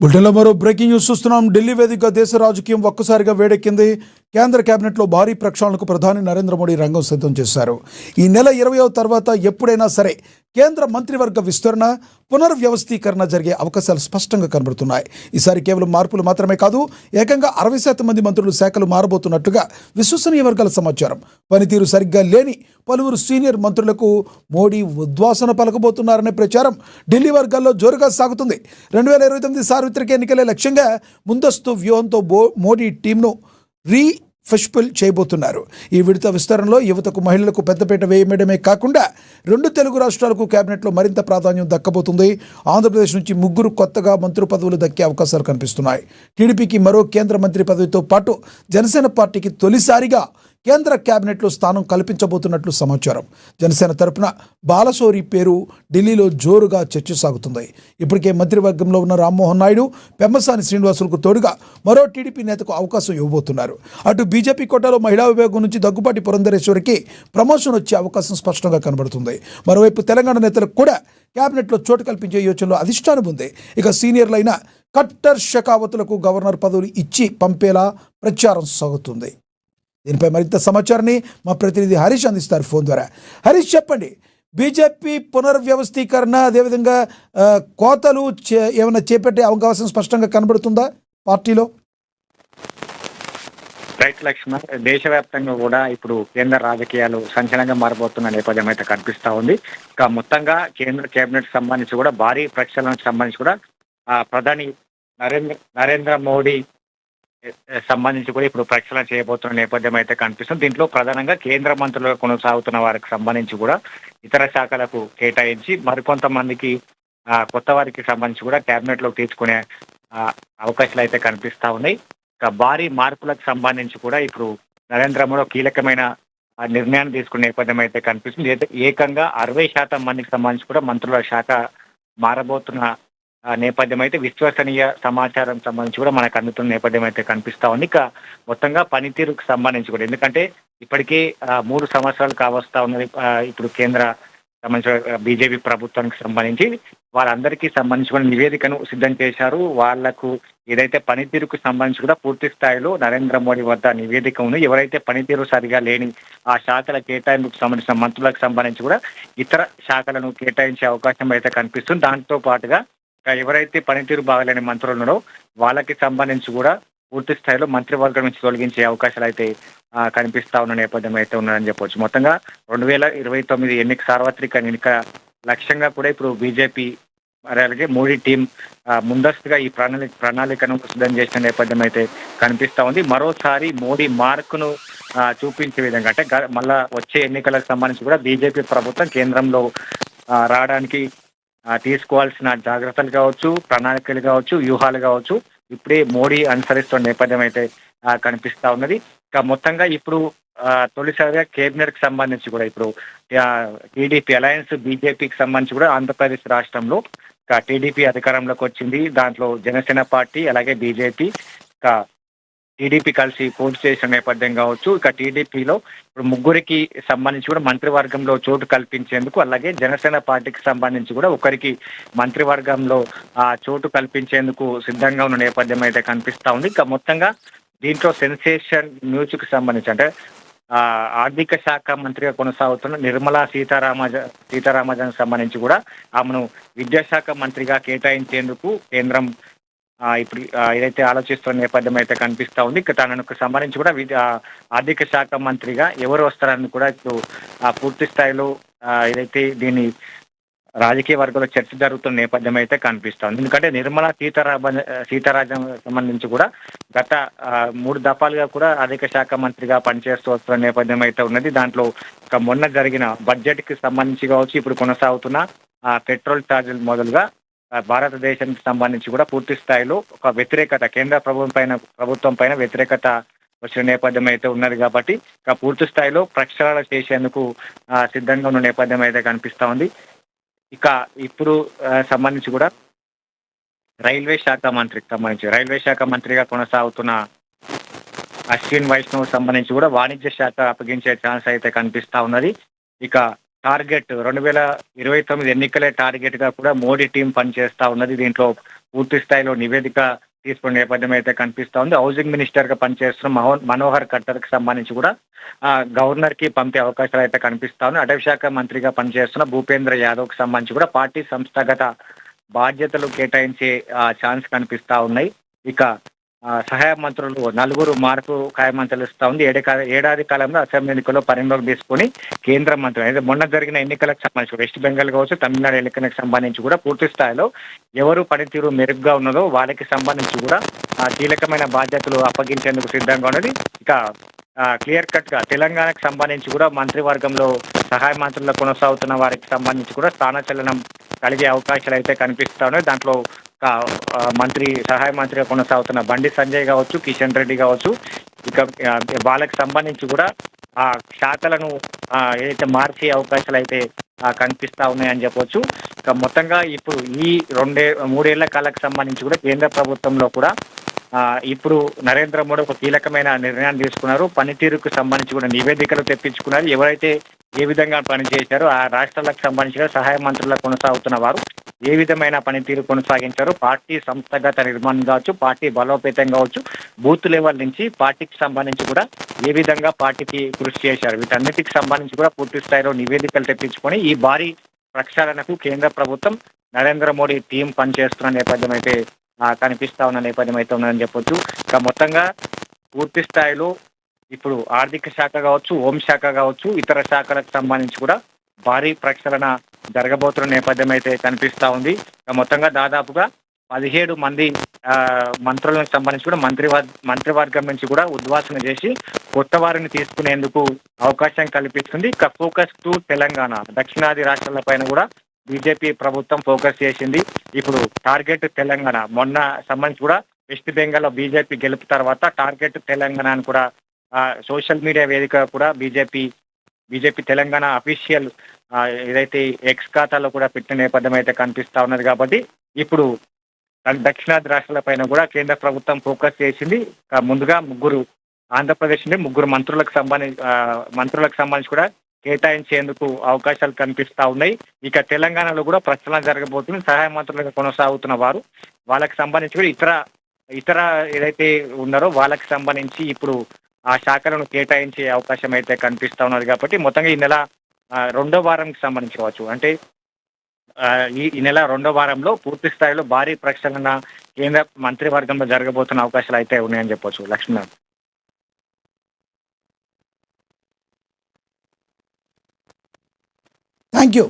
బులెటిన్లో మరో breaking news చూస్తున్నాం. ఢిల్లీ వేదికగా దేశ రాజకీయం ఒక్కసారిగా వేడెక్కింది. కేంద్ర కేబినెట్లో భారీ ప్రక్షాళనకు ప్రధాని నరేంద్ర మోడీ రంగం సిద్ధం చేశారు. ఈ నెల 20వ తర్వాత ఎప్పుడైనా సరే కేంద్ర మంత్రివర్గ విస్తరణ, పునర్వ్యవస్థీకరణ జరిగే అవకాశాలు స్పష్టంగా కనబడుతున్నాయి. ఈసారి కేవలం మార్పులు మాత్రమే కాదు, ఏకంగా 60% మంది మంత్రులు శాఖలు మారబోతున్నట్టుగా విశ్వసనీయ వర్గాల సమాచారం. పనితీరు సరిగ్గా లేని పలువురు సీనియర్ మంత్రులకు మోడీ ఉద్వాసన పలకబోతున్నారనే ప్రచారం ఢిల్లీ వర్గాల్లో జోరుగా సాగుతుంది. 2029 సార్వత్రిక ఎన్నికలే లక్ష్యంగా ముందస్తు వ్యూహంతో మోడీ టీంను ఫష్పుల్ చేయబోతున్నారు. ఈ విడత విస్తరణలో యువతకు, మహిళలకు పెద్దపీట వేయడమే కాకుండా 2 తెలుగు రాష్ట్రాలకు కేబినెట్లో మరింత ప్రాధాన్యం దక్కబోతుంది. ఆంధ్రప్రదేశ్ నుంచి 3 కొత్తగా మంత్రి పదవులు దక్కే అవకాశాలు కనిపిస్తున్నాయి. టీడీపీకి మరో కేంద్ర మంత్రి పదవితో పాటు జనసేన పార్టీకి తొలిసారిగా కేంద్ర కేబినెట్లో స్థానం కల్పించబోతున్నట్లు సమాచారం. జనసేన తరపున బాలశౌరి పేరు ఢిల్లీలో జోరుగా చర్చ సాగుతుంది. ఇప్పటికే మంత్రివర్గంలో ఉన్న రామ్మోహన్ నాయుడు, పెమ్మసాని శ్రీనివాసులకు తోడుగా మరో టీడీపీ నేతకు అవకాశం ఇవ్వబోతున్నారు. అటు బీజేపీ కోటాలో మహిళా విభాగం నుంచి దగ్గుబాటి పురంధరేశ్వరికి ప్రమోషన్ వచ్చే అవకాశం స్పష్టంగా కనబడుతుంది. మరోవైపు తెలంగాణ నేతలకు కూడా కేబినెట్లో చోటు కల్పించే యోచనలో అధిష్టానం ఉంది. ఇక సీనియర్లైన ఖట్టర్ షెకావతులకు గవర్నర్ పదవులు ఇచ్చి పంపేలా ప్రచారం సాగుతుంది. దీనిపై మరింత సమాచారాన్ని మా ప్రతినిధి హరీష్ అందిస్తారు ఫోన్ ద్వారా. హరీష్, చెప్పండి, బీజేపీ పునర్వ్యవస్థీకరణ, అదేవిధంగా కోతలు ఏమైనా చేపట్టే అవకాశం స్పష్టంగా కనబడుతుందా పార్టీలో? రైట్ లక్ష్మణ్, దేశవ్యాప్తంగా కూడా ఇప్పుడు కేంద్ర రాజకీయాలు సంచలనంగా మారబోతున్న నేపథ్యం అయితే కనిపిస్తా ఉంది. ఇక మొత్తంగా కేంద్ర కేబినెట్ సంబంధించి కూడా భారీ ప్రక్షాళనకు సంబంధించి కూడా ప్రధాని నరేంద్ర మోడీ సంబంధించి కూడా ఇప్పుడు ప్రక్షాళన చేయబోతున్న నేపథ్యం అయితే కనిపిస్తుంది. దీంట్లో ప్రధానంగా కేంద్ర మంత్రులుగా కొనసాగుతున్న వారికి సంబంధించి కూడా ఇతర శాఖలకు కేటాయించి మరికొంతమందికి కొత్త వారికి సంబంధించి కూడా కేబినెట్ లో తీసుకునే అవకాశాలు అయితే కనిపిస్తా ఉన్నాయి. ఇక భారీ మార్పులకు సంబంధించి కూడా ఇప్పుడు నరేంద్ర మోడీ కీలకమైన నిర్ణయాన్ని తీసుకునే నేపథ్యం అయితే కనిపిస్తుంది. ఏకంగా 60% మందికి సంబంధించి కూడా మంత్రుల శాఖ మారబోతున్న నేపథ్యం అయితే విశ్వసనీయ సమాచారం సంబంధించి కూడా మనకు అందుతున్న నేపథ్యం అయితే కనిపిస్తా ఉంది. ఇక మొత్తంగా పనితీరుకు సంబంధించి కూడా, ఎందుకంటే ఇప్పటికే 3 సంవత్సరాలు కావస్తా ఉన్నది ఇప్పుడు కేంద్ర సంబంధించిన బీజేపీ ప్రభుత్వానికి సంబంధించి వాళ్ళందరికీ సంబంధించి కూడా నివేదికను సిద్ధం చేశారు. వాళ్లకు ఏదైతే పనితీరుకు సంబంధించి కూడా పూర్తి స్థాయిలో నరేంద్ర మోడీ వద్ద నివేదిక ఉంది. ఎవరైతే పనితీరు సరిగా లేని ఆ శాఖల కేటాయింపుకు సంబంధించిన మంత్రులకు సంబంధించి కూడా ఇతర శాఖలను కేటాయించే అవకాశం అయితే కనిపిస్తుంది. దాంతో పాటుగా ఎవరైతే పనితీరు బాగలేని మంత్రులు ఉన్నారో వాళ్ళకి సంబంధించి కూడా పూర్తి స్థాయిలో మంత్రివర్గం నుంచి తొలగించే అవకాశాలు అయితే కనిపిస్తా ఉన్న నేపథ్యం అయితే ఉన్నారని చెప్పవచ్చు. మొత్తంగా 2029 సార్వత్రిక ఎన్నిక లక్ష్యంగా కూడా ఇప్పుడు బీజేపీ అలాగే మోడీ టీం ముందస్తుగా ఈ ప్రణాళికను సిద్ధం చేసిన నేపథ్యం అయితే కనిపిస్తా ఉంది. మరోసారి మోడీ మార్కును చూపించే విధంగా, అంటే మళ్ళా వచ్చే ఎన్నికలకు సంబంధించి కూడా బీజేపీ ప్రభుత్వం కేంద్రంలో రావడానికి తీసుకోవాల్సిన జాగ్రత్తలు కావచ్చు, ప్రణాళికలు కావచ్చు, వ్యూహాలు కావచ్చు, ఇప్పుడే మోడీ అనుసరిస్తున్న నేపథ్యం అయితే కనిపిస్తా ఉన్నది. ఇక మొత్తంగా ఇప్పుడు తొలిసారిగా కేబినెట్ కి సంబంధించి కూడా ఇప్పుడు టీడీపీ అలయన్స్ బీజేపీకి సంబంధించి కూడా ఆంధ్రప్రదేశ్ రాష్ట్రంలో టీడీపీ అధికారంలోకి వచ్చింది. దాంట్లో జనసేన పార్టీ అలాగే బీజేపీ టీడీపీ కలిసి పోటీ చేసిన నేపథ్యం కావచ్చు. ఇక టీడీపీలో ఇప్పుడు 3కి సంబంధించి కూడా మంత్రివర్గంలో చోటు కల్పించేందుకు, అలాగే జనసేన పార్టీకి సంబంధించి కూడా ఒకరికి మంత్రివర్గంలో చోటు కల్పించేందుకు సిద్ధంగా ఉన్న నేపథ్యం అయితే కనిపిస్తా ఉంది. ఇక మొత్తంగా దీంట్లో సెన్సేషన్ న్యూస్ కి సంబంధించి, అంటే ఆర్థిక శాఖ మంత్రిగా కొనసాగుతున్న నిర్మలా సీతారామన్ సంబంధించి కూడా ఆమెను విద్యాశాఖ మంత్రిగా కేటాయించేందుకు కేంద్రం ఇప్పుడు ఏదైతే ఆలోచిస్తున్న నేపథ్యం అయితే కనిపిస్తా ఉంది. ఇక తనకు సంబంధించి కూడా ఆర్థిక శాఖ మంత్రిగా ఎవరు వస్తారని కూడా ఇప్పుడు పూర్తి స్థాయిలో ఏదైతే దీన్ని రాజకీయ వర్గంలో చర్చ జరుగుతున్న నేపథ్యం అయితే కనిపిస్తా ఉంది. ఎందుకంటే నిర్మలా సీతారామన్ సంబంధించి కూడా గత 3 దఫాలుగా కూడా ఆర్థిక శాఖ మంత్రిగా పనిచేస్తూ వస్తున్న నేపథ్యం అయితే ఉన్నది. దాంట్లో మొన్న జరిగిన బడ్జెట్ కి సంబంధించి కావచ్చు, ఇప్పుడు కొనసాగుతున్న పెట్రోల్ ఛార్జీలు మొదలుగా భారతదేశానికి సంబంధించి కూడా పూర్తి స్థాయిలో ఒక వ్యతిరేకత, కేంద్ర ప్రభుత్వం పైన వ్యతిరేకత వచ్చిన నేపథ్యం అయితే ఉన్నది. కాబట్టి పూర్తి స్థాయిలో ప్రక్షాళన చేసేందుకు సిద్ధంగా ఉన్న నేపథ్యం అయితే కనిపిస్తా ఉంది. ఇక ఇప్పుడు సంబంధించి కూడా రైల్వే శాఖ మంత్రిగా కొనసాగుతున్న అశ్విన్ వైష్ణవ్ సంబంధించి కూడా వాణిజ్య శాఖ అప్పగించే ఛాన్స్ అయితే కనిపిస్తా ఉన్నది. ఇక టార్గెట్ 2029 ఎన్నికలే టార్గెట్ గా కూడా మోడీ టీం పనిచేస్తా ఉన్నది. దీంట్లో పూర్తి స్థాయిలో నివేదిక తీసుకునే నేపథ్యం అయితే కనిపిస్తా ఉంది. హౌసింగ్ మినిస్టర్ గా పనిచేస్తున్న మనోహర్ ఖట్టర్ కి సంబంధించి కూడా గవర్నర్ కి పంపే అవకాశాలు అయితే కనిపిస్తా ఉన్నాయి. అటవీ శాఖ మంత్రిగా పనిచేస్తున్న భూపేంద్ర యాదవ్ కి సంబంధించి కూడా పార్టీ సంస్థాగత బాధ్యతలు కేటాయించే ఛాన్స్ కనిపిస్తా ఉన్నాయి. ఇక సహాయ మంత్రులు నలుగురు మార్పు ఖాయమని తెలుస్తా ఉంది. ఏడాది కాలంలో అసెంబ్లీ ఎన్నికల్లో పరిగణలోకి తీసుకొని కేంద్ర మంత్రి అయితే మొన్న జరిగిన ఎన్నికలకు సంబంధించి వెస్ట్ బెంగాల్ కావచ్చు, తమిళనాడు ఎన్నికలకు సంబంధించి కూడా పూర్తి స్థాయిలో ఎవరు పనితీరు మెరుగ్గా ఉన్నదో వాళ్ళకి సంబంధించి కూడా కీలకమైన బాధ్యతలు అప్పగించేందుకు సిద్ధంగా ఉన్నది. ఇక క్లియర్ కట్ గా తెలంగాణకు సంబంధించి కూడా మంత్రివర్గంలో సహాయ మంత్రుల్లో కొనసాగుతున్న వారికి సంబంధించి కూడా స్థానచలనం కలిగే అవకాశాలు అయితే కనిపిస్తా ఉన్నాయి. దాంట్లో సహాయ మంత్రిగా కొనసాగుతున్న బండి సంజయ్ కావచ్చు, కిషన్ రెడ్డి కావచ్చు, ఇక వాళ్ళకి సంబంధించి కూడా ఆ శాఖలను ఏదైతే మార్చే అవకాశాలు అయితే కనిపిస్తా ఉన్నాయని చెప్పొచ్చు. ఇక మొత్తంగా ఇప్పుడు ఈ 3 ఏళ్ల కాలకు సంబంధించి కూడా కేంద్ర ప్రభుత్వంలో కూడా ఇప్పుడు నరేంద్ర మోడీ ఒక కీలకమైన నిర్ణయాన్ని తీసుకున్నారు. పనితీరుకు సంబంధించి కూడా నివేదికలు తెప్పించుకున్నారు. ఎవరైతే ఏ విధంగా పనిచేశారో ఆ రాష్ట్రాలకు సంబంధించిన సహాయ మంత్రులకు కొనసాగుతున్న వారు ఏ విధమైన పనితీరు కొనసాగించారు, పార్టీ సంస్థాగత నిర్మాణం కావచ్చు, పార్టీ బలోపేతం కావచ్చు, బూత్ లెవెల్ నుంచి పార్టీకి సంబంధించి కూడా ఏ విధంగా పార్టీకి కృషి చేశారు, వీటన్నిటికి సంబంధించి కూడా పూర్తి స్థాయిలో నివేదికలు తెప్పించుకొని ఈ భారీ ప్రక్షాళనకు కేంద్ర ప్రభుత్వం నరేంద్ర మోడీ టీం పనిచేస్తున్న నేపథ్యం అయితే కనిపిస్తా ఉన్న నేపథ్యం అయితే ఉన్నదని చెప్పొచ్చు. ఇక మొత్తంగా పూర్తి స్థాయిలో ఇప్పుడు ఆర్థిక శాఖ కావచ్చు, హోంశాఖ కావచ్చు, ఇతర శాఖలకు సంబంధించి కూడా భారీ ప్రక్షాళన జరగబోతున్న నేపథ్యం అయితే కనిపిస్తా ఉంది. మొత్తంగా దాదాపుగా 17 మంది మంత్రులకు సంబంధించి కూడా మంత్రివర్గం నుంచి కూడా ఉద్వాసన చేసి కొత్త వారిని తీసుకునేందుకు అవకాశం కల్పిస్తుంది. ఇక ఫోకస్ టు తెలంగాణ, దక్షిణాది రాష్ట్రాలపైన కూడా బీజేపీ ప్రభుత్వం ఫోకస్ చేసింది. ఇప్పుడు టార్గెట్ తెలంగాణ, మొన్న సంబంధించి కూడా వెస్ట్ బెంగాల్లో బీజేపీ గెలుపు తర్వాత టార్గెట్ తెలంగాణ అని కూడా సోషల్ మీడియా వేదిక కూడా బీజేపీ తెలంగాణ అఫీషియల్ ఏదైతే ఎక్స్ ఖాతాలో కూడా పెట్టిన నేపథ్యం అయితే కనిపిస్తా ఉన్నది. కాబట్టి ఇప్పుడు దక్షిణాది రాష్ట్రాలపైన కూడా కేంద్ర ప్రభుత్వం ఫోకస్ చేసింది. ముందుగా ఆంధ్రప్రదేశ్ నుండి 3 మంత్రులకు సంబంధించి కూడా కేటాయించేందుకు అవకాశాలు కనిపిస్తా ఉన్నాయి. ఇక తెలంగాణలో కూడా ప్రక్షాళన జరగబోతుంది. సహాయ మంత్రులుగా కొనసాగుతున్న వారు వాళ్ళకి సంబంధించి కూడా ఇతర ఏదైతే ఉన్నారో వాళ్ళకి సంబంధించి ఇప్పుడు ఆ శాఖలను కేటాయించే అవకాశం అయితే కనిపిస్తా ఉన్నది. కాబట్టి మొత్తంగా ఈ నెల 2వ వారంకి సంబంధించి కావచ్చు, అంటే ఈ నెల 2వ వారంలో పూర్తి స్థాయిలో భారీ ప్రక్షాళన కేంద్ర మంత్రివర్గంలో జరగబోతున్న అవకాశాలు అయితే ఉన్నాయని చెప్పొచ్చు. Lakshman, thank you.